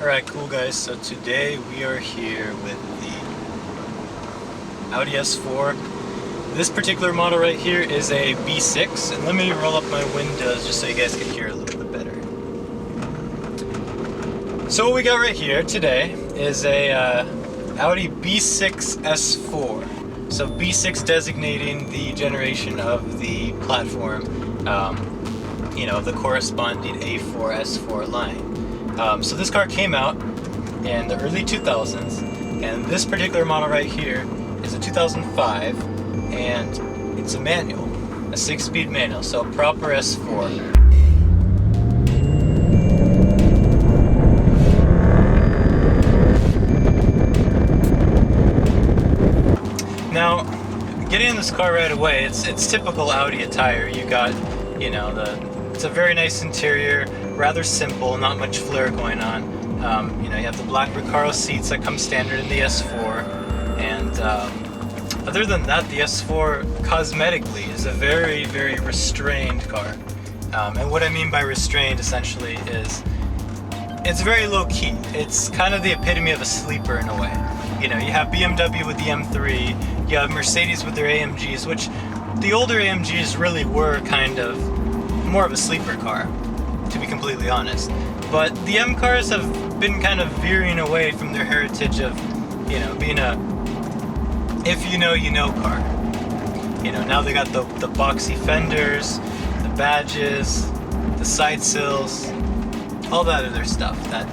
Alright, cool guys, so today we are here with the Audi S4. This particular model right here is a B6, and let me roll up my windows just so you guys can hear a little bit better. So what we got right here today is a Audi B6 S4. So B6 designating the generation of the platform, the corresponding A4 S4 line. So this car came out in the early 2000s, and this particular model right here is a 2005, and it's a manual, a 6-speed manual, so a proper S4. Now, getting in this car right away, it's typical Audi attire. You got, it's a very nice interior, rather simple, not much flair going on. You have the black Recaro seats that come standard in the S4, and other than that, the S4 cosmetically is a very, very restrained car. And what I mean by restrained essentially is it's very low key. It's kind of the epitome of a sleeper in a way. You have BMW with the M3, you have Mercedes with their AMGs, which the older AMGs really were kind of more of a sleeper car, to be completely honest. But the M cars have been kind of veering away from their heritage of, being a if you know car. Now they got the boxy fenders, the badges, the side sills, all that other stuff that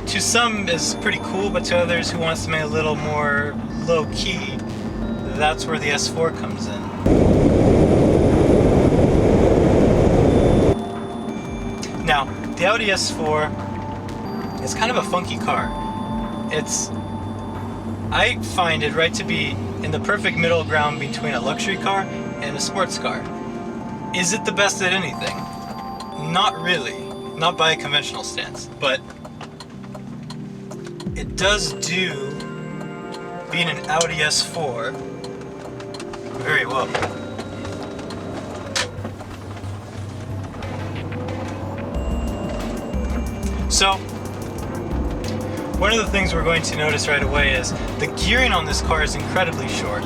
to some is pretty cool, but to others who want something a little more low key, that's where the S4 comes in. Now, the Audi S4 is kind of a funky car. I find it right to be in the perfect middle ground between a luxury car and a sports car. Is it the best at anything? Not really. Not by a conventional stance, but it does do, being an Audi S4, very well. So, one of the things we're going to notice right away is the gearing on this car is incredibly short.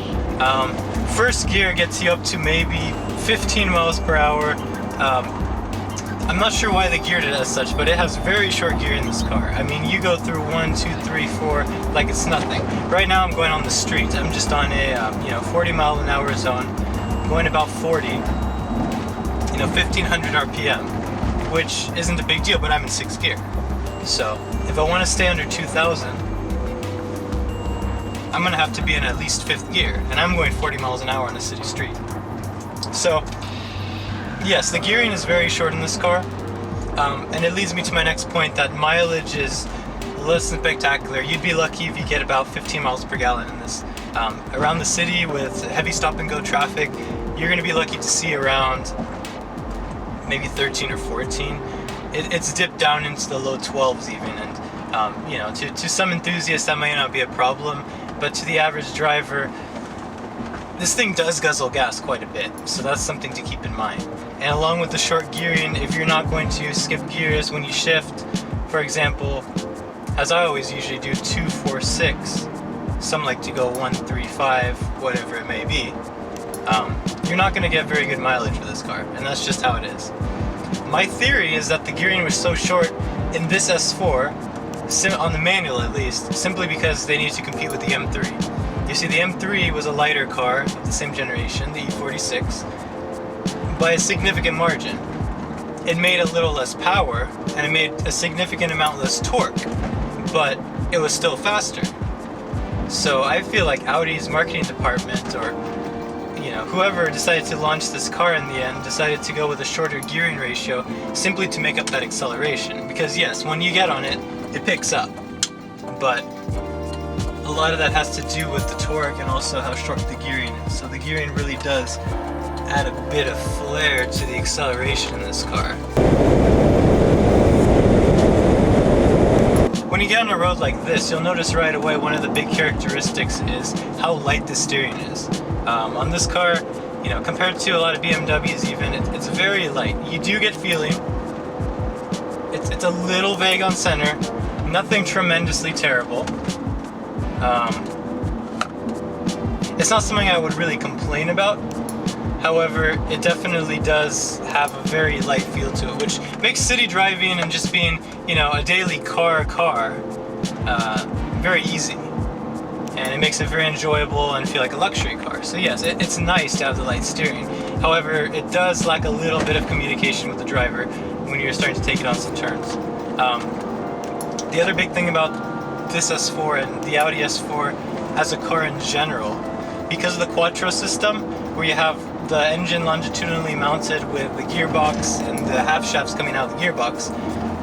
First gear gets you up to maybe 15 miles per hour. I'm not sure why they geared it as such, but it has very short gear in this car. I mean, you go through 1, 2, 3, 4 like it's nothing. Right now I'm going on the street. I'm just on a 40 mile an hour zone, going about 40, 1500 RPM, which isn't a big deal, but I'm in 6th gear. So if I want to stay under 2000, I'm going to have to be in at least 5th gear, and I'm going 40 miles an hour on a city street. So yes, the gearing is very short in this car, and it leads me to my next point that mileage is less than spectacular. You'd be lucky if you get about 15 miles per gallon in this. Around the city with heavy stop and go traffic, you're going to be lucky to see around maybe 13 or 14. It's dipped down into the low 12s even, and to some enthusiasts that might not be a problem, but to the average driver, this thing does guzzle gas quite a bit, so that's something to keep in mind. And along with the short gearing, if you're not going to skip gears when you shift, for example, as I always usually do, 2, 4, 6, some like to go 1, 3, 5, whatever it may be, you're not going to get very good mileage with this car, and that's just how it is. My theory is that the gearing was so short in this S4, on the manual at least, simply because they need to compete with the M3. You see, the M3 was a lighter car of the same generation, the E46, by a significant margin. It made a little less power, and it made a significant amount less torque, but it was still faster. So I feel like Audi's marketing department, or whoever decided to launch this car in the end, decided to go with a shorter gearing ratio simply to make up that acceleration. Because yes, when you get on it, it picks up, but a lot of that has to do with the torque and also how short the gearing is. So the gearing really does add a bit of flair to the acceleration in this car. When you get on a road like this, you'll notice right away one of the big characteristics is how light the steering is. On this car, compared to a lot of BMWs even, it's very light. You do get feeling. It's a little vague on center, Nothing tremendously terrible. It's not something I would really complain about. However, it definitely does have a very light feel to it, which makes city driving and just being, you know, a daily car very easy. And it makes it very enjoyable and feel like a luxury car. So yes, it's nice to have the light steering. However, it does lack a little bit of communication with the driver when you're starting to take it on some turns. The other big thing about this S4 and the Audi S4 as a car in general, because of the Quattro system, where you have the engine longitudinally mounted with the gearbox and the half shafts coming out of the gearbox,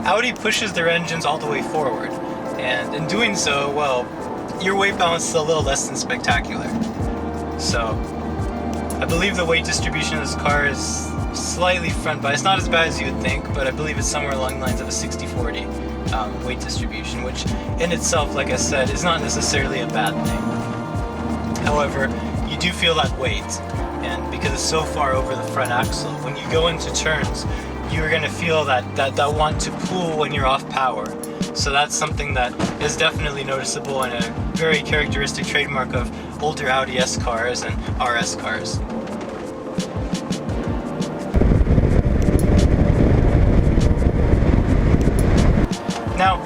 Audi pushes their engines all the way forward. And in doing so, well, your weight balance is a little less than spectacular. So, I believe the weight distribution of this car is slightly front biased. Not as bad as you would think, but I believe it's somewhere along the lines of a 60-40 weight distribution, which in itself, like I said, is not necessarily a bad thing. However, you do feel that weight, and because it's so far over the front axle, when you go into turns, you're going to feel that want to pull when you're off power. So that's something that is definitely noticeable and a very characteristic trademark of older Audi S cars and RS cars. Now,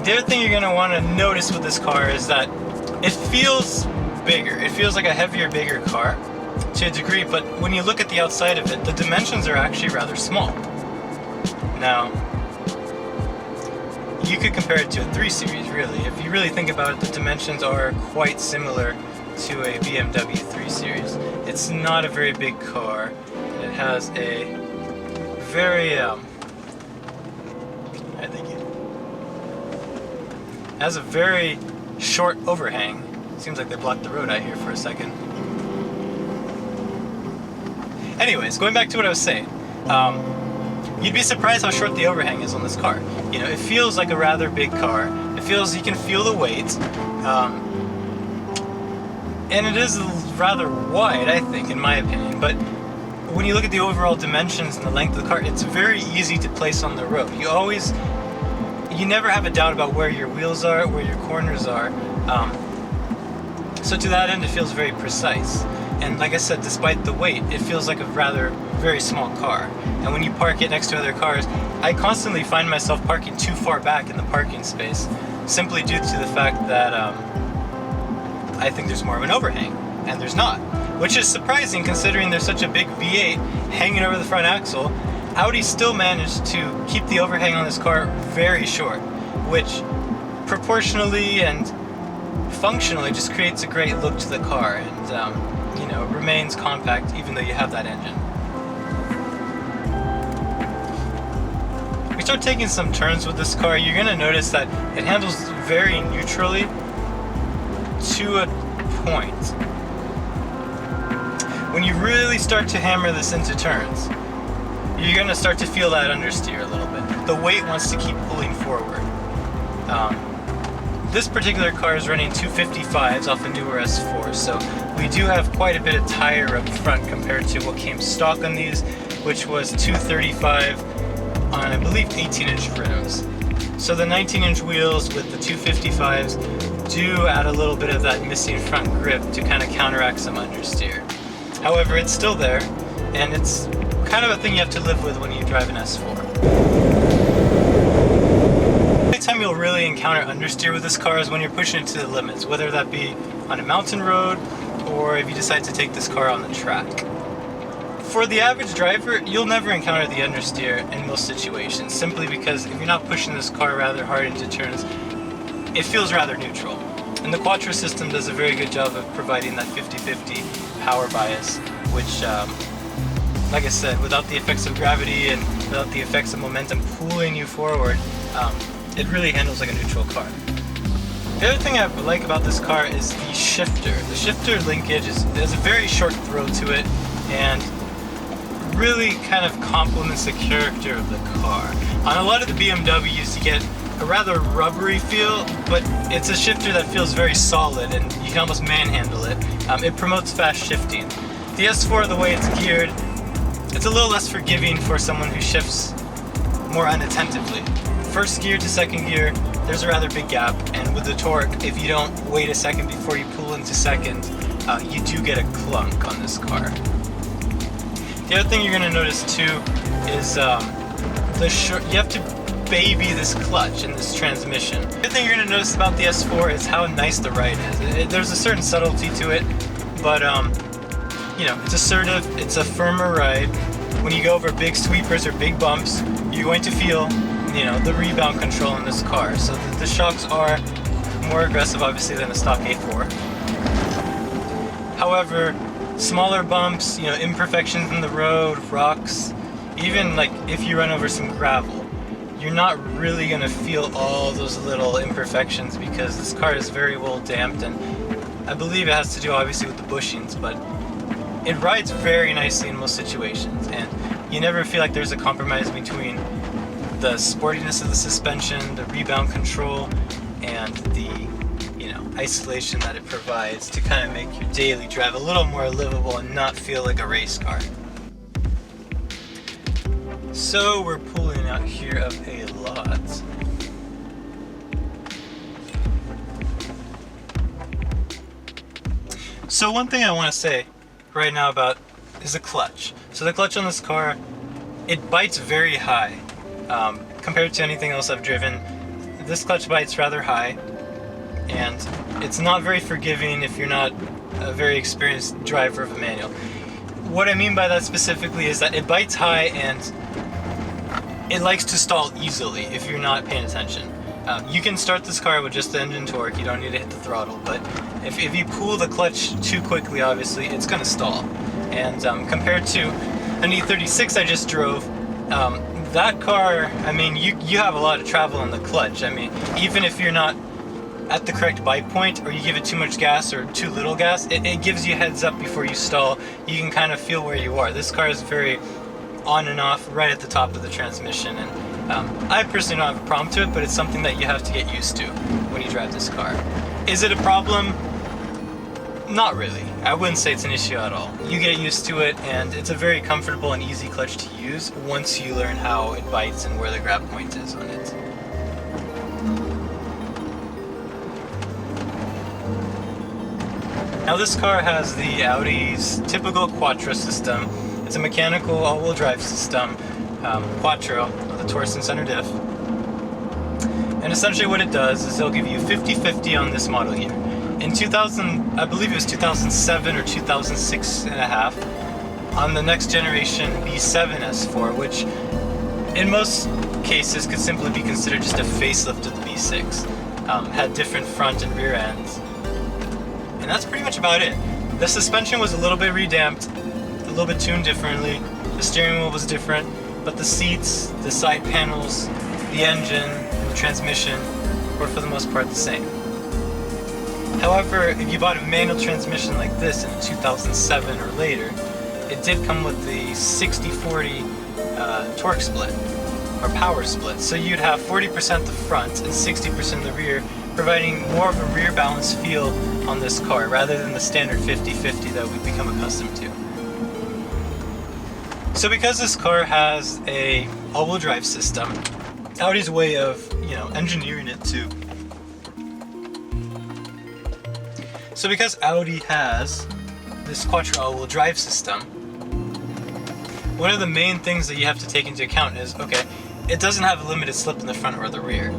the other thing you're going to want to notice with this car is that it feels bigger. It feels like a heavier, bigger car to a degree, but when you look at the outside of it, the dimensions are actually rather small. Now, you could compare it to a 3 Series, really. If you really think about it, the dimensions are quite similar to a BMW 3 Series. It's not a very big car. It has a very, has a very short overhang. Seems like they blocked the road out here for a second. Anyways, going back to what I was saying. You'd be surprised how short the overhang is on this car. You know, it feels like a rather big car. It feels, you can feel the weight. And it is rather wide, I think, in my opinion. But when you look at the overall dimensions and the length of the car, it's very easy to place on the road. You never have a doubt about where your wheels are, where your corners are. So to that end, it feels very precise. And like I said, despite the weight, it feels like a very small car. And when you park it next to other cars, I constantly find myself parking too far back in the parking space, simply due to the fact that I think there's more of an overhang, and there's not. Which is surprising considering there's such a big V8 hanging over the front axle. Audi still managed to keep the overhang on this car very short, which proportionally and functionally just creates a great look to the car, and you know, remains compact even though you have that engine. We start taking some turns with this car, you're going to notice that it handles very neutrally to a point. When you really start to hammer this into turns, you're going to start to feel that understeer a little bit. The weight wants to keep pulling forward. This particular car is running 255s off a newer S4, so we do have quite a bit of tire up front compared to what came stock on these, which was 235 on, I believe, 18-inch rims. So the 19-inch wheels with the 255s do add a little bit of that missing front grip to kind of counteract some understeer. However, it's still there, and it's kind of a thing you have to live with when you drive an S4. The only time you'll really encounter understeer with this car is when you're pushing it to the limits, whether that be on a mountain road or if you decide to take this car on the track. For the average driver, you'll never encounter the understeer in most situations, simply because if you're not pushing this car rather hard into turns, it feels rather neutral. And the Quattro system does a very good job of providing that 50-50 power bias, which, like I said, without the effects of gravity and without the effects of momentum pulling you forward, it really handles like a neutral car. The other thing I like about this car is the shifter. The shifter linkage has a very short throw to it, and really kind of complements the character of the car. On a lot of the BMWs, you get a rather rubbery feel, but it's a shifter that feels very solid, and you can almost manhandle it. It promotes fast shifting. The S4, the way it's geared, it's a little less forgiving for someone who shifts more unattentively. first gear to second gear, there's a rather big gap, and with the torque, if you don't wait a second before you pull into second, you do get a clunk on this car. The other thing you're going to notice too is you have to baby this clutch in this transmission. The other thing you're going to notice about the S4 is how nice the ride is. There's a certain subtlety to it, but you know, it's assertive, it's a firmer ride. When you go over big sweepers or big bumps, you're going to feel, you know, the rebound control in this car. So the shocks are more aggressive, obviously, than a stock A4. However, smaller bumps, you know, imperfections in the road, rocks, even like if you run over some gravel, you're not really going to feel all those little imperfections because this car is very well damped, and I believe it has to do obviously with the bushings, but it rides very nicely in most situations, and you never feel like there's a compromise between the sportiness of the suspension, the rebound control, and the, you know, isolation that it provides to kind of make your daily drive a little more livable and not feel like a race car. So we're pulling out here of a lot. So one thing I want to say right now about is the clutch. So the clutch on this car, it bites very high. Compared to anything else I've driven, this clutch bites rather high, and it's not very forgiving if you're not a very experienced driver of a manual. What I mean by that specifically is that it bites high and it likes to stall easily if you're not paying attention. You can start this car with just the engine torque, you don't need to hit the throttle, but if you pull the clutch too quickly, obviously, it's going to stall. And compared to an E36 I just drove, that car, I mean, you have a lot of travel on the clutch. I mean, even if you're not at the correct bite point, or you give it too much gas or too little gas, it gives you a heads up before you stall. You can kind of feel where you are. This car is very on and off right at the top of the transmission, and I personally don't have a problem to it, but it's something that you have to get used to when you drive this car. Is it a problem? Not really. I wouldn't say it's an issue at all. You get used to it, and it's a very comfortable and easy clutch to use once you learn how it bites and where the grab point is on it. Now this car has the Audi's typical Quattro system. It's a mechanical all-wheel drive system, Quattro, with a Torsen center diff. And essentially what it does is it'll give you 50-50 on this model year. In 2000, I believe it was 2007 or 2006 and a half, on the next generation B7 S4, which in most cases could simply be considered just a facelift of the B6. Had different front and rear ends. And that's pretty much about it. The suspension was a little bit redamped, a little bit tuned differently. The steering wheel was different, but the seats, the side panels, the engine, and the transmission were for the most part the same. However, if you bought a manual transmission like this in 2007 or later, it did come with the 60-40 torque split, or power split. So you'd have 40% the front and 60% the rear, providing more of a rear balance feel on this car, rather than the standard 50-50 that we've become accustomed to. So because this car has a all-wheel drive system, Audi's way of, engineering it too. So because Audi has this Quattro all-wheel drive system, one of the main things that you have to take into account is, okay, it doesn't have a limited slip in the front or the rear.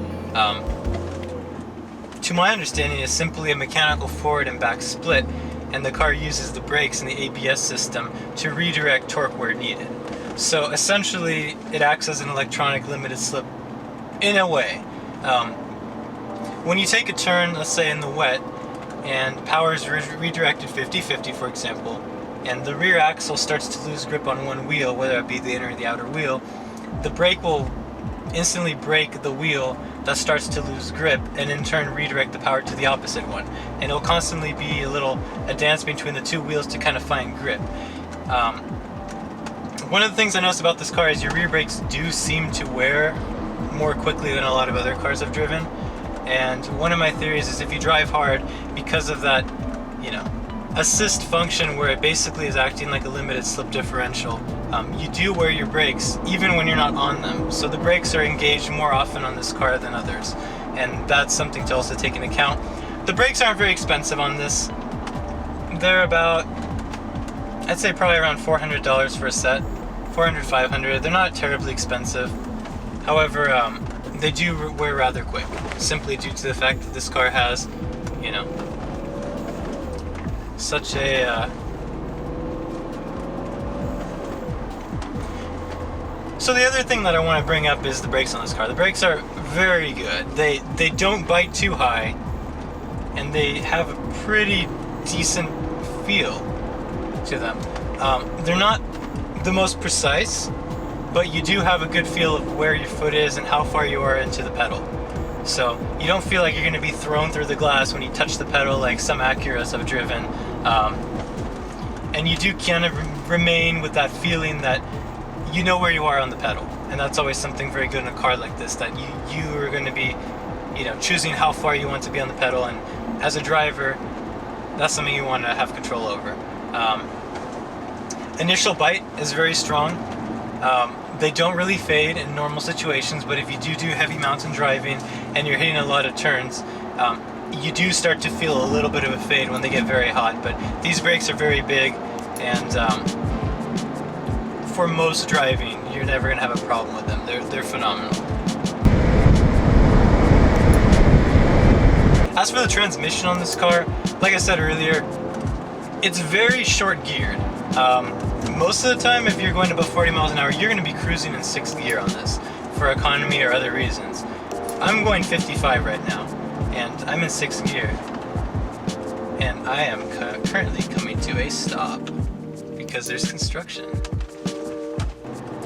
To my understanding, it's simply a mechanical forward and back split, and the car uses the brakes and the ABS system to redirect torque where needed. So essentially, it acts as an electronic limited slip in a way. When you take a turn, let's say in the wet, and power is redirected 50-50, for example, and the rear axle starts to lose grip on one wheel, whether it be the inner or the outer wheel, the brake will instantly brake the wheel that starts to lose grip, and in turn redirect the power to the opposite one. And it'll constantly be a dance between the two wheels to kind of find grip. One of the things I noticed about this car is your rear brakes do seem to wear more quickly than a lot of other cars I've driven. And one of my theories is if you drive hard, because of that, assist function where it basically is acting like a limited slip differential. You do wear your brakes even when you're not on them, so the brakes are engaged more often on this car than others, and that's something to also take into account. The brakes aren't very expensive on this. They're about, I'd say probably around $400 for a set, $400, $500. They're not terribly expensive. However, they do wear rather quick, simply due to the fact that this car has, you know, such a So the other thing that I want to bring up is the brakes on this car. The brakes are very good. They don't bite too high, and they have a pretty decent feel to them. They're not the most precise, but you do have a good feel of where your foot is and how far you are into the pedal. So you don't feel like you're going to be thrown through the glass when you touch the pedal like some Acuras I've driven. And you do kind of remain with that feeling that you know where you are on the pedal. And that's always something very good in a car like this, that you are going to be, you know, choosing how far you want to be on the pedal. And as a driver, that's something you want to have control over. Initial bite is very strong. They don't really fade in normal situations, but if you do heavy mountain driving and you're hitting a lot of turns, you do start to feel a little bit of a fade when they get very hot. But these brakes are very big, and for most driving, you're never going to have a problem with them. They're phenomenal. As for the transmission on this car, like I said earlier, it's very short geared. Most of the time, if you're going about 40 miles an hour, you're going to be cruising in 6th gear on this for economy or other reasons. I'm going 55 right now, and I'm in 6th gear, and I am currently coming to a stop because there's construction.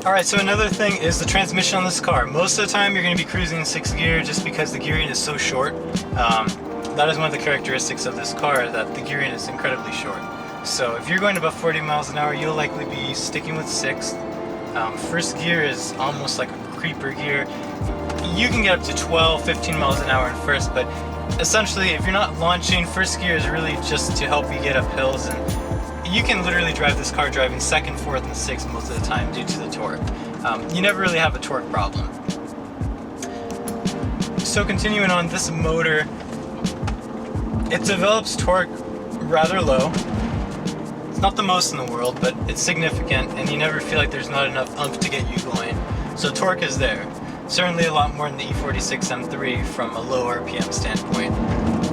Alright, so another thing is the transmission on this car. Most of the time you're going to be cruising in 6th gear just because the gearing is so short. That is one of the characteristics of this car, that the gearing is incredibly short. So if you're going about 40 miles an hour, you'll likely be sticking with 6th. 1st gear is almost like a creeper gear. You can get up to 12, 15 miles an hour in 1st, but essentially if you're not launching, 1st gear is really just to help you get up hills, and you can literally drive this car driving 2nd, 4th, and 6th most of the time due to the torque. You never really have a torque problem. So continuing on, this motor, it develops torque rather low. It's not the most in the world, but it's significant, and you never feel like there's not enough oomph to get you going. So torque is there. Certainly a lot more than the E46 M3 from a low RPM standpoint.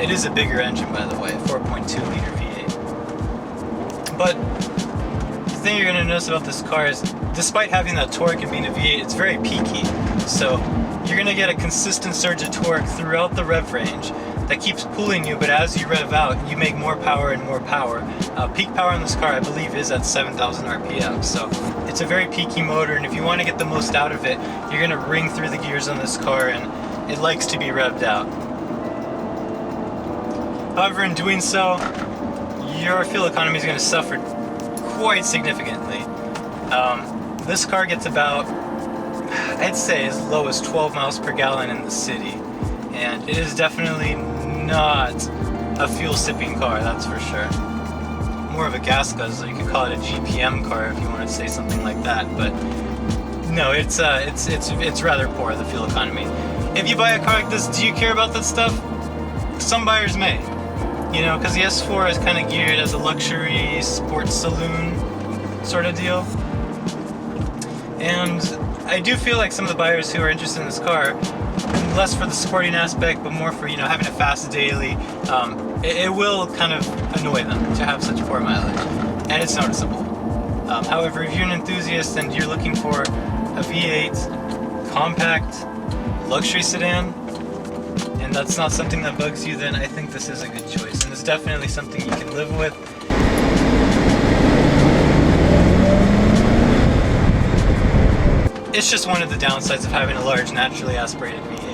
It is a bigger engine, by the way, 4.2 liter V8. But the thing you're going to notice about this car is, despite having that torque and being a V8, it's very peaky. So you're going to get a consistent surge of torque throughout the rev range that keeps pulling you, but as you rev out, you make more power and more power. Peak power in this car, I believe, is at 7,000 RPM, so it's a very peaky motor, and if you want to get the most out of it, you're going to ring through the gears on this car, and it likes to be revved out. However, in doing so, your fuel economy is going to suffer quite significantly. This car gets about, I'd say, as low as 12 miles per gallon in the city, and it is definitely not a fuel sipping car, that's for sure. More of a gas guzzler. You could call it a GPM car if you want to say something like that, but no, it's rather poor, the fuel economy. If you buy a car like this, do you care about that stuff? Some buyers may, you know, because the S4 is kind of geared as a luxury sports saloon sort of deal, and I do feel like some of the buyers who are interested in this car, less for the sporting aspect, but more for, you know, having a fast daily, it will kind of annoy them to have such poor mileage, and it's noticeable. However, if you're an enthusiast and you're looking for a V8 compact luxury sedan, and that's not something that bugs you, then I think this is a good choice, and it's definitely something you can live with. It's just one of the downsides of having a large, naturally aspirated V8.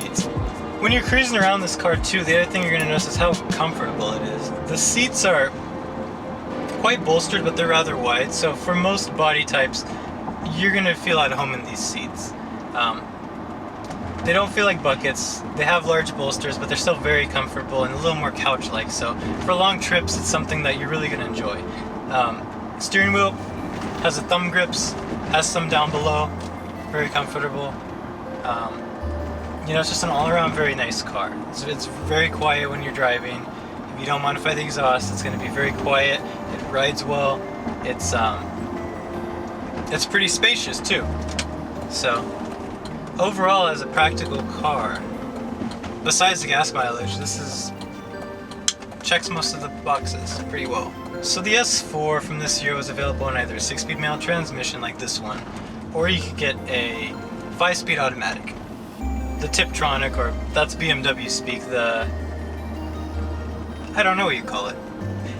When you're cruising around this car too, the other thing you're going to notice is how comfortable it is. The seats are quite bolstered, but they're rather wide, so for most body types, you're going to feel at home in these seats. They don't feel like buckets. They have large bolsters, but they're still very comfortable and a little more couch-like. So for long trips, it's something that you're really going to enjoy. Steering wheel has the thumb grips, has some down below, very comfortable. You know, it's just an all-around very nice car. It's very quiet when you're driving. If you don't modify the exhaust, it's going to be very quiet. It rides well. It's pretty spacious too. So overall, as a practical car, besides the gas mileage, this checks most of the boxes pretty well. So the S4 from this year was available in either a 6-speed manual transmission like this one, or you could get a 5-speed automatic. The Tiptronic, or that's BMW speak, I don't know what you call it.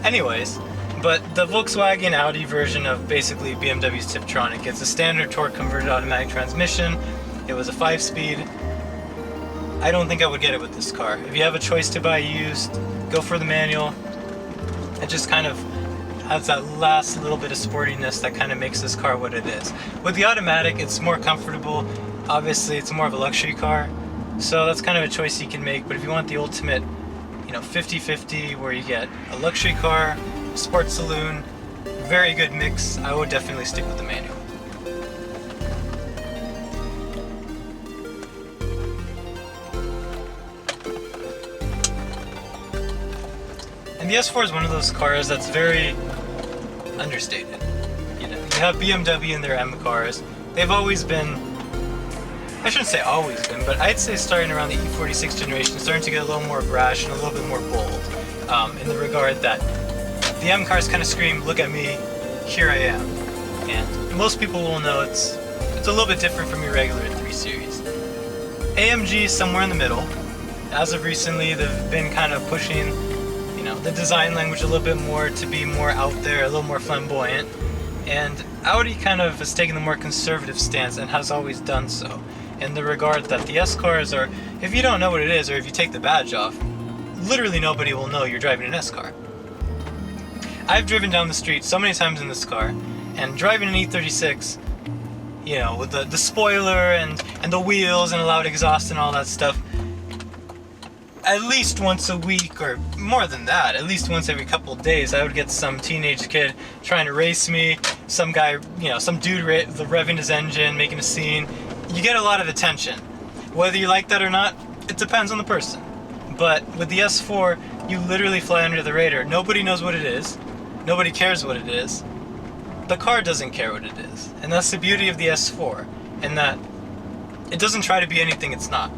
Anyways, but the Volkswagen Audi version of basically BMW's Tiptronic, it's a standard torque converted automatic transmission. It was a 5-speed. I don't think I would get it with this car. If you have a choice to buy used, go for the manual. It just kind of has that last little bit of sportiness that kind of makes this car what it is. With the automatic, it's more comfortable. Obviously, it's more of a luxury car, so that's kind of a choice you can make. But if you want the ultimate, you know, 50-50, where you get a luxury car, sports saloon, very good mix, I would definitely stick with the manual. And the S4 is one of those cars that's very understated. You know, you have BMW in their M cars. They've always been, I shouldn't say always been, but I'd say starting around the E46 generation, starting to get a little more brash and a little bit more bold, in the regard that the M cars kind of scream, look at me, here I am. And most people will know it's a little bit different from your regular 3 Series. AMG is somewhere in the middle. As of recently, they've been kind of pushing, you know, the design language a little bit more to be more out there, a little more flamboyant. And Audi kind of has taken the more conservative stance and has always done so, in the regard that the S cars are, if you don't know what it is, or if you take the badge off, literally nobody will know you're driving an S car. I've driven down the street so many times in this car, and driving an E36, you know, with the spoiler and the wheels and a loud exhaust and all that stuff, at least once a week, or more than that, at least once every couple of days, I would get some teenage kid trying to race me, some guy, you know, some dude revving his engine, making a scene. You get a lot of attention. Whether you like that or not, it depends on the person. But with the S4, you literally fly under the radar. Nobody knows what it is. Nobody cares what it is. The car doesn't care what it is. And that's the beauty of the S4, in that it doesn't try to be anything it's not.